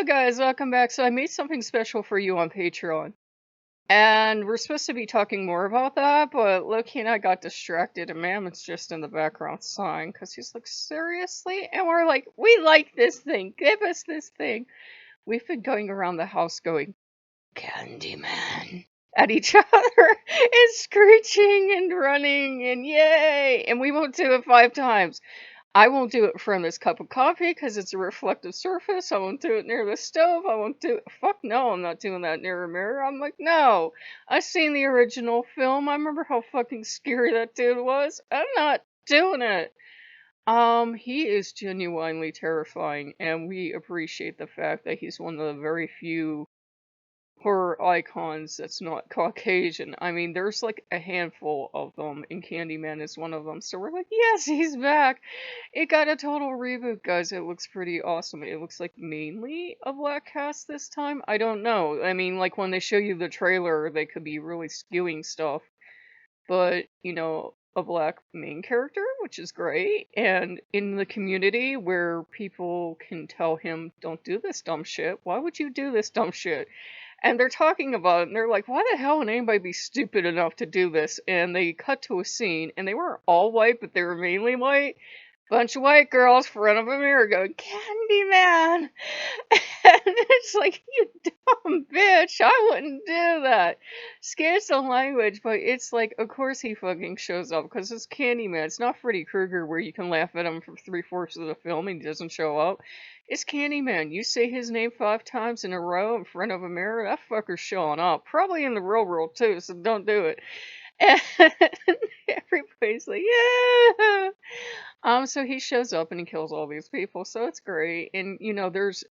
guys, welcome back. So I made something special for you on Patreon. And we're supposed to be talking more about that, but Loki and I got distracted and Mammoth's just in the background sighing because he's like, seriously? And we're like, we like this thing. Give us this thing. We've been going around the house going, Candyman, at each other and screeching and running and yay. And we won't do it 5 times. I won't do it from this cup of coffee because it's a reflective surface. I won't do it near the stove. I won't do it. Fuck no, I'm not doing that near a mirror. I'm like, no. I've seen the original film. I remember how fucking scary that dude was. I'm not doing it. He is genuinely terrifying, and we appreciate the fact that he's one of the very few horror icons that's not Caucasian. I mean, there's like a handful of them, and Candyman is one of them. So we're like, yes, he's back. It got a total reboot, guys. It looks pretty awesome. It looks like mainly a black cast this time. I don't know. I mean, like when they show you the trailer, they could be really skewing stuff. But, a black main character, which is great. And in the community where people can tell him, don't do this dumb shit. Why would you do this dumb shit? And they're talking about it, and they're like, why the hell would anybody be stupid enough to do this? And they cut to a scene, and they weren't all white, but they were mainly white. Bunch of white girls in front of a mirror going, Candyman! And it's like, you dumb bitch, I wouldn't do that. Excuse the language, but it's like, of course he fucking shows up, because it's Candyman. It's not Freddy Krueger where you can laugh at him for 3/4 of the film and he doesn't show up. It's Candyman. You say his name 5 times in a row in front of a mirror, that fucker's showing up. Probably in the real world too, so don't do it. And everybody's like, yeah. So he shows up and he kills all these people, so it's great. And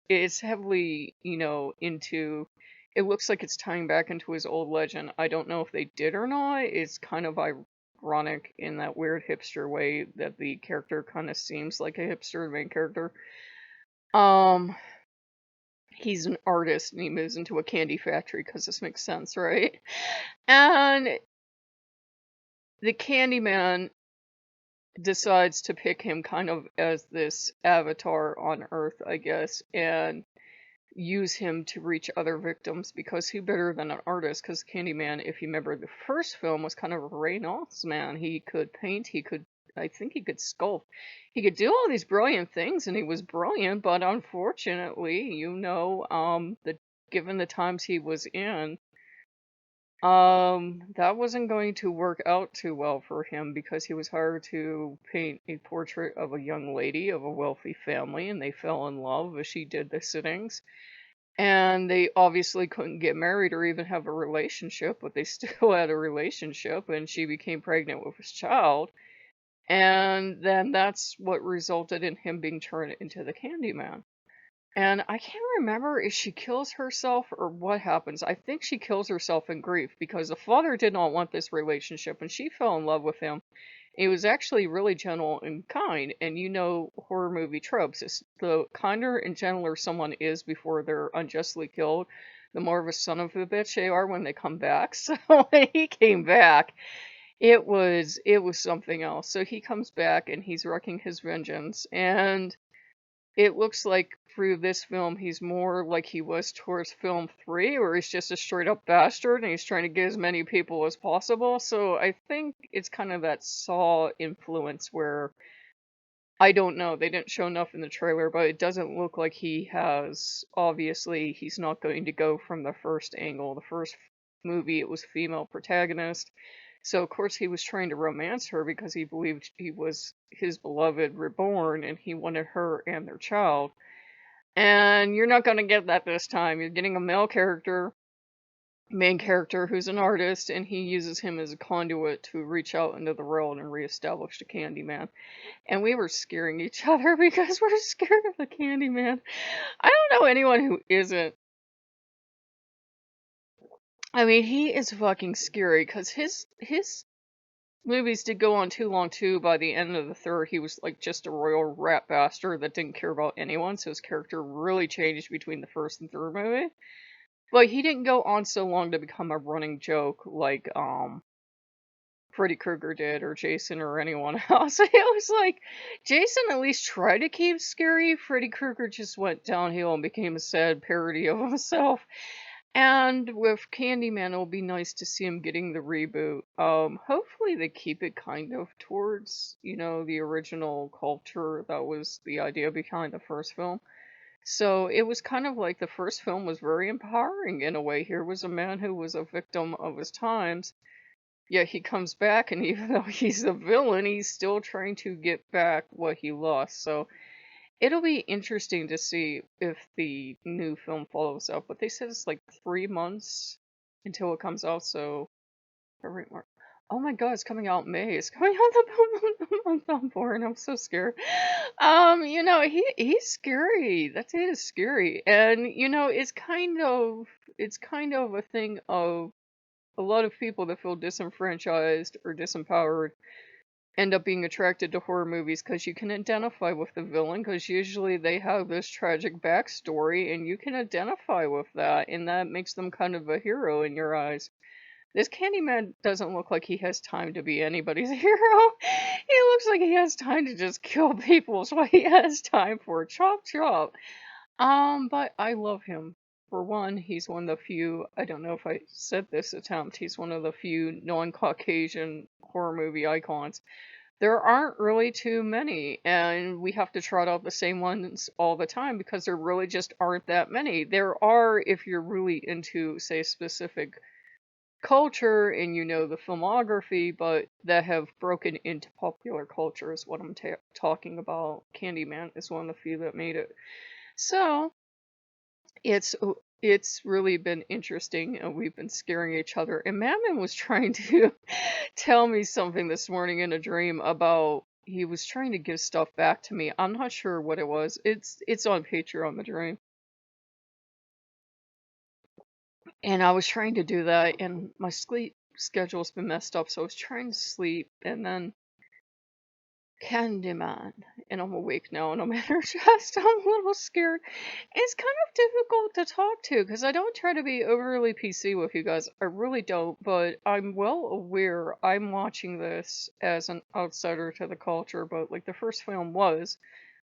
it's heavily, into. It looks like it's tying back into his old legend. I don't know if they did or not. It's kind of ironic in that weird hipster way that the character kind of seems like a hipster, the main character. He's an artist and he moves into a candy factory because this makes sense, right? And the Candyman decides to pick him kind of as this avatar on Earth, I guess, and use him to reach other victims because who better than an artist? Because Candyman, if you remember the first film, was kind of a Renaissance man. He could paint, I think he could sculpt. He could do all these brilliant things, and he was brilliant, but unfortunately, given the times he was in, that wasn't going to work out too well for him because he was hired to paint a portrait of a young lady of a wealthy family, and they fell in love as she did the sittings. And they obviously couldn't get married or even have a relationship, but they still had a relationship, and she became pregnant with his child. And then that's what resulted in him being turned into the Candyman. And I can't remember if she kills herself or what happens. I think she kills herself in grief because the father did not want this relationship and she fell in love with him. He was actually really gentle and kind. And horror movie tropes. The kinder and gentler someone is before they're unjustly killed, the more of a son of a bitch they are when they come back. So when he came back, it was something else. So he comes back and he's wreaking his vengeance. And it looks like through this film he's more like he was towards film 3, where he's just a straight up bastard and he's trying to get as many people as possible. So I think it's kind of that Saw influence where, I don't know, they didn't show enough in the trailer, but it doesn't look like obviously he's not going to go from the first angle. The first movie, it was female protagonist. So, of course, he was trying to romance her because he believed he was his beloved reborn and he wanted her and their child. And you're not going to get that this time. You're getting a male character, main character, who's an artist, and he uses him as a conduit to reach out into the world and reestablish the Candyman. And we were scaring each other because we're scared of the Candyman. I don't know anyone who isn't. I mean, he is fucking scary because his movies did go on too long too. By the end of the third, he was like just a royal rat bastard that didn't care about anyone, so his character really changed between the first and third movie. But he didn't go on so long to become a running joke like Freddy Krueger did, or Jason, or anyone else. It was like Jason at least tried to keep scary. Freddy Krueger just went downhill and became a sad parody of himself. And with Candyman, it'll be nice to see him getting the reboot. Hopefully they keep it kind of towards, the original culture that was the idea behind the first film. So it was kind of like the first film was very empowering in a way. Here was a man who was a victim of his times, yet he comes back, and even though he's a villain, he's still trying to get back what he lost. So it'll be interesting to see if the new film follows up. But they said it's like 3 months until it comes out. So February, March. Oh my God, it's coming out in May. It's coming out the month I'm born. I'm so scared. He's scary. That it is scary, and it's kind of a thing of a lot of people that feel disenfranchised or disempowered end up being attracted to horror movies because you can identify with the villain, because usually they have this tragic backstory and you can identify with that, and that makes them kind of a hero in your eyes. This Candyman doesn't look like he has time to be anybody's hero. He looks like he has time to just kill people. Is what he has time for. Chop chop. But I love him. For one, he's one of the few, I don't know if I said this attempt, he's one of the few non-Caucasian horror movie icons. There aren't really too many, and we have to trot out the same ones all the time because there really just aren't that many. There are if you're really into, say, specific culture and you know the filmography, but that have broken into popular culture is what I'm talking about. Candyman is one of the few that made it. So it's really been interesting, and we've been scaring each other. And Mammon was trying to tell me something this morning in a dream about he was trying to give stuff back to me. I'm not sure what it was. It's on Patreon, the dream. And I was trying to do that, and my sleep schedule's been messed up, so I was trying to sleep, and then Candyman, and I'm awake now, and I'm energized. I'm a little scared. It's kind of difficult to talk to because I don't try to be overly PC with you guys. I really don't, but I'm well aware I'm watching this as an outsider to the culture, but like the first film was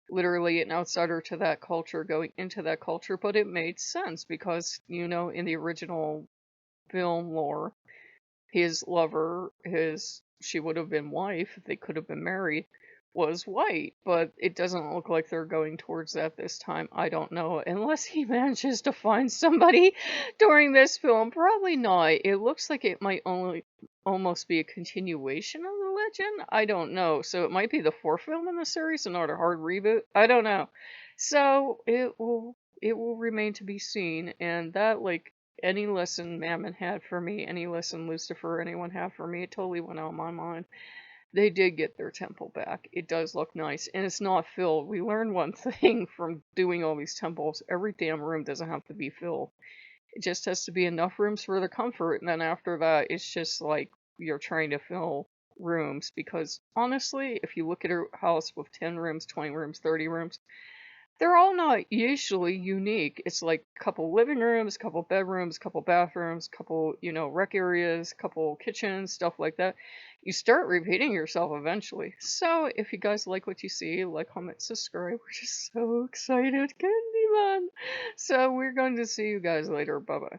literally an outsider to that culture going into that culture, but it made sense because, in the original film lore, his lover, she would have been wife, if they could have been married, was white, but it doesn't look like they're going towards that this time. I don't know, unless he manages to find somebody during this film. Probably not. It looks like it might only almost be a continuation of the legend. I don't know. So it might be the fourth film in the series and not a hard reboot. I don't know. So it will remain to be seen, and that, like, any lesson Mammon had for me, any lesson Lucifer, anyone had for me, it totally went out of my mind. They did get their temple back. It does look nice, and it's not filled. We learned one thing from doing all these temples. Every damn room doesn't have to be filled. It just has to be enough rooms for the comfort, and then after that, it's just like you're trying to fill rooms, because honestly, if you look at a house with 10 rooms, 20 rooms, 30 rooms, they're all not usually unique. It's like a couple living rooms, couple bedrooms, couple bathrooms, couple, rec areas, couple kitchens, stuff like that. You start repeating yourself eventually. So if you guys like what you see, like, comment, subscribe. We're just so excited. Candyman. So we're going to see you guys later. Bye-bye.